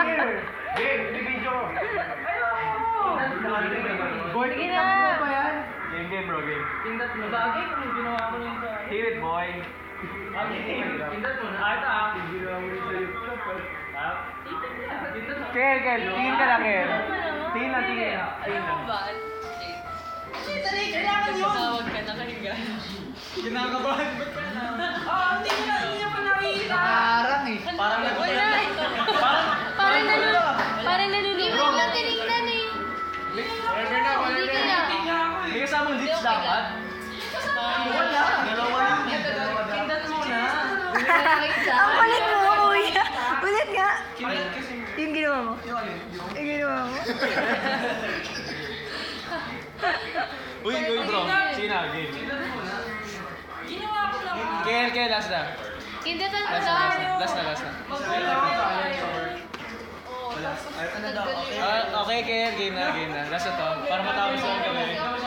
Game, video. Boy, Sige na. ba yan? Game bro, game. Pindot mo. Bagay kung ginawa ko yun sa... Hit it, boy. Pindot mo na. Ito ah. Ginawa mo yun sa YouTube. Pindot mo. Kel, tingin ka lang, Kel. Tingin lang. Alam mo ba? Kailangan yun. Tawag ka na kahiga. Kinakabahan. Ba't ka na? Hindi niya pa nakikita. Parang eh. Parang Wala. Parang nalulungkot. Di mo lang tinignan eh. Hindi kaya. May kasamang lips dapat. Wala. Dalawa lang. Pindot mo na. Ang kulit mo, kuya. Ulit nga. Pindot kasi. Yung ginawa mo. Yung ginawa mo. Uy, bro. Sige na, game. Pindot mo na. Ginawa ko lang. Kel, last na. Kindatan mo Last na. na. Oh, tapos Okay, Kel, game na. Last na to. Para matapos lang kami.